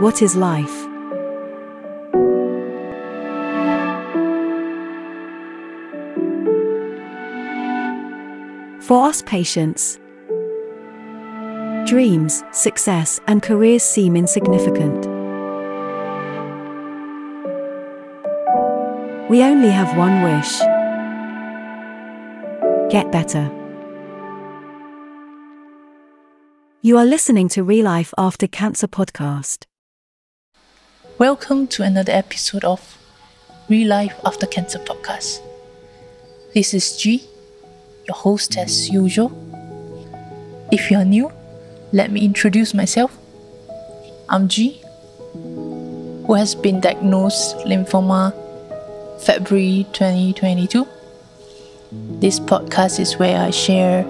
What is life? For us patients, dreams, success, and careers seem insignificant. We only have one wish: get better. You are listening to Real Life After Cancer podcast. Welcome to another episode of Real Life After Cancer podcast. This is G, your host as usual. If you are new, let me introduce myself. I'm G, who has been diagnosed lymphoma February 2022. This podcast is where I share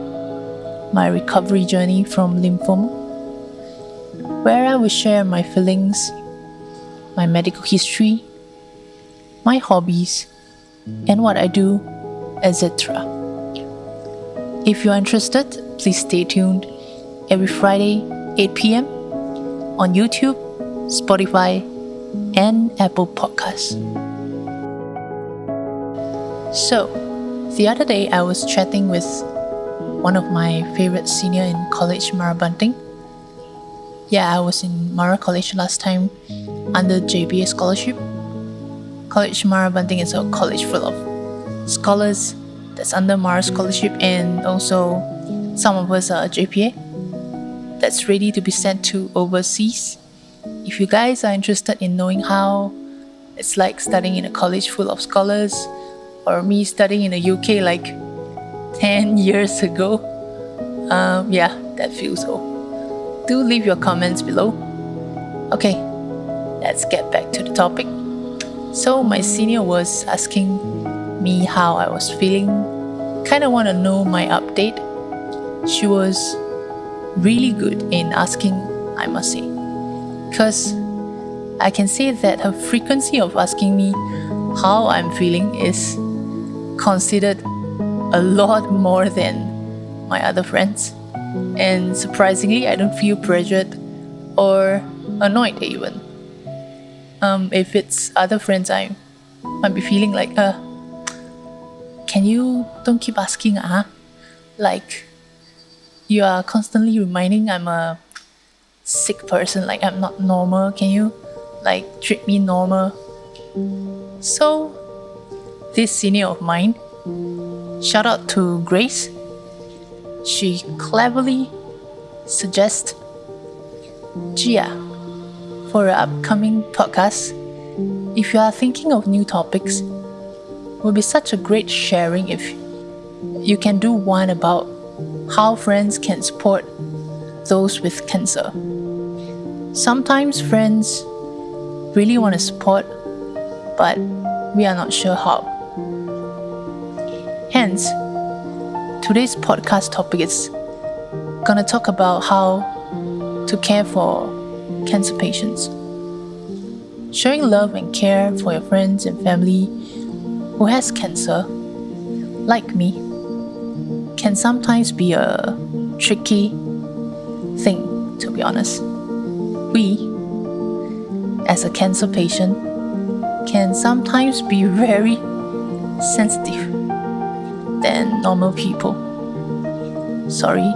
my recovery journey from lymphoma, where I will share my feelings, my medical history, my hobbies, and what I do, etc. If you are interested, please stay tuned every Friday, 8 p.m. on YouTube, Spotify, and Apple Podcasts. So, the other day I was chatting with one of my favorite senior in college, Mara Bunting. Yeah, I was in Mara College last time under JPA scholarship. College Mara Bunting is a college full of scholars that's under Mara scholarship, and also some of us are JPA that's ready to be sent to overseas. If you guys are interested in knowing how it's like studying in a college full of scholars, or me studying in the UK like 10 years ago, yeah, that feels so. Do leave your comments below. Okay, let's get back to the topic. So my senior was asking me how I was feeling, kind of want to know my update. She was really good in asking, I must say, because I can say that her frequency of asking me how I'm feeling is considered a lot more than my other friends. And surprisingly, I don't feel pressured or annoyed even. If it's other friends, I might be feeling like, can you don't keep asking, like you are constantly reminding I'm a sick person, like I'm not normal. Can you like treat me normal? So this senior of mine, shout out to Grace, she cleverly suggests, Gia, for our upcoming podcast, if you are thinking of new topics, it would be such a great sharing if you can do one about how friends can support those with cancer. Sometimes friends really want to support, but we are not sure how. Hence, today's podcast topic is gonna talk about how to care for cancer patients. Showing love and care for your friends and family who has cancer, like me, can sometimes be a tricky thing, to be honest. We, as a cancer patient, can sometimes be very sensitive than normal people. Sorry.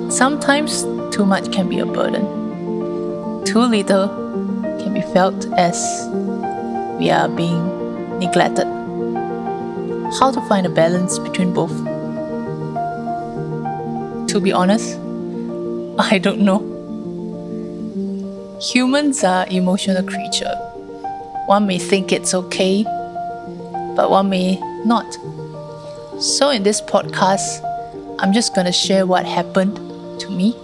Sometimes too much can be a burden. Too little can be felt as we are being neglected. How to find a balance between both? To be honest, I don't know. Humans are emotional creatures. One may think it's okay, but one may not. So in this podcast, I'm just gonna share what happened to me.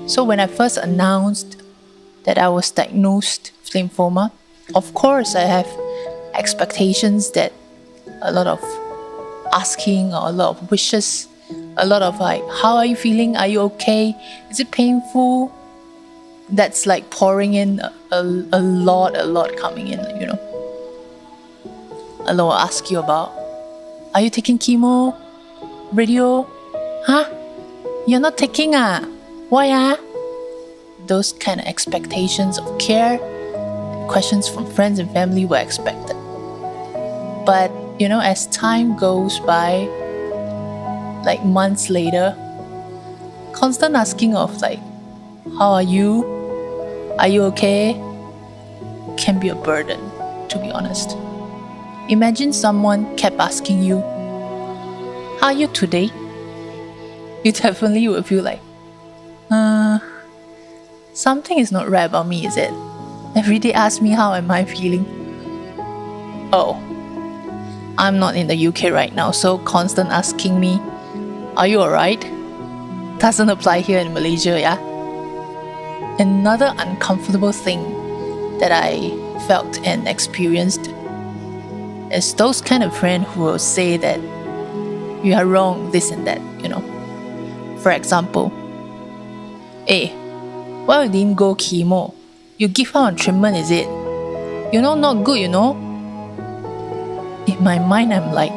So when I first announced that I was diagnosed with lymphoma, of course I have expectations that a lot of asking or a lot of wishes, a lot of like, how are you feeling? Are you okay? Is it painful? That's like pouring in a lot coming in, you know. A lot will ask you about, are you taking chemo? Radio? Huh? You're not taking? Why? those kind of expectations of care, questions from friends and family were expected. But, as time goes by, like months later, constant asking of like, how are you? Are you okay? Can be a burden, to be honest. Imagine someone kept asking you, how are you today? You definitely would feel like, something is not right about me, is it? Every day ask me how am I feeling. Oh, I'm not in the UK right now, so constant asking me, are you alright? Doesn't apply here in Malaysia, yeah? Another uncomfortable thing that I felt and experienced is those kind of friends who will say that you are wrong, this and that, For example, hey, why you didn't go chemo? You give her a treatment, is it? Not good, In my mind, I'm like,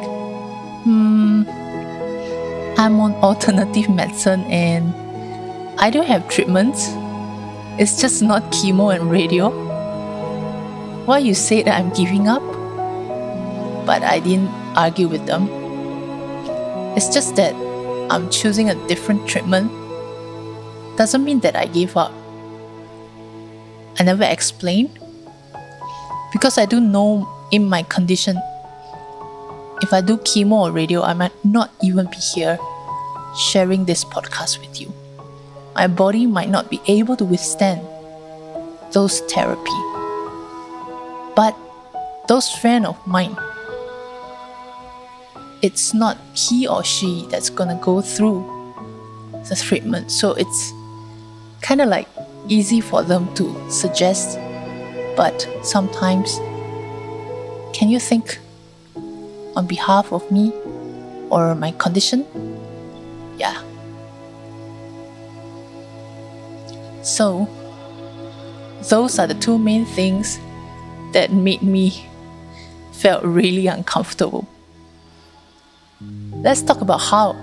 I'm on alternative medicine and I don't have treatments. It's just not chemo and radio. Why you say that I'm giving up? But I didn't argue with them. It's just that I'm choosing a different treatment. Doesn't mean that I gave up. I never explained because I do know in my condition, if I do chemo or radio, I might not even be here sharing this podcast with you. My body might not be able to withstand those therapy. But those friends of mine, it's not he or she that's gonna go through the treatment. So it's kind of like easy for them to suggest, but sometimes, can you think on behalf of me or my condition? Yeah. So, those are the two main things that made me felt really uncomfortable. Let's talk about how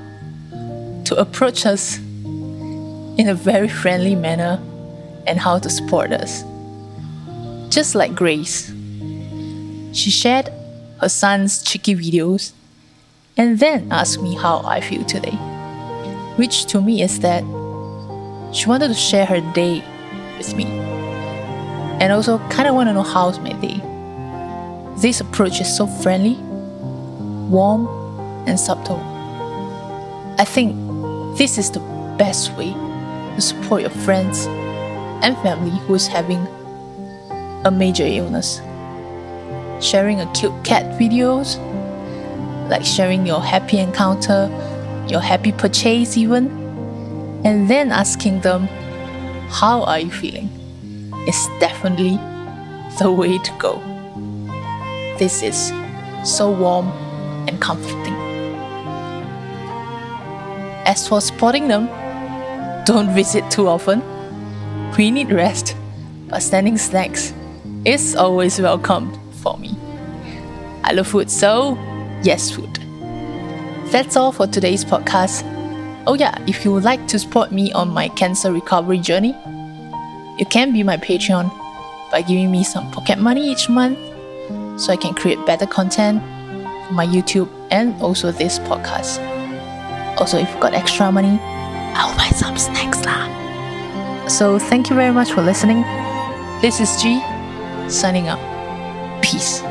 to approach us in a very friendly manner and how to support us. Just like Grace. She shared her son's cheeky videos and then asked me how I feel today. Which to me is that she wanted to share her day with me and also kind of want to know how's my day. This approach is so friendly, warm, and subtle. I think this is the best way to support your friends and family who is having a major illness. Sharing a cute cat videos, like sharing your happy encounter, your happy purchase even, and then asking them, how are you feeling? Is definitely the way to go. This is so warm and comforting. As for supporting them, don't visit too often. We need rest, but sending snacks is always welcomed for me. I love food, so yes, food. That's all for today's podcast. Oh yeah, if you would like to support me on my cancer recovery journey, you can be my Patreon by giving me some pocket money each month so I can create better content for my YouTube and also this podcast. Also, if you've got extra money, I'll buy some snacks lah. So thank you very much for listening. This is G, signing out. Peace.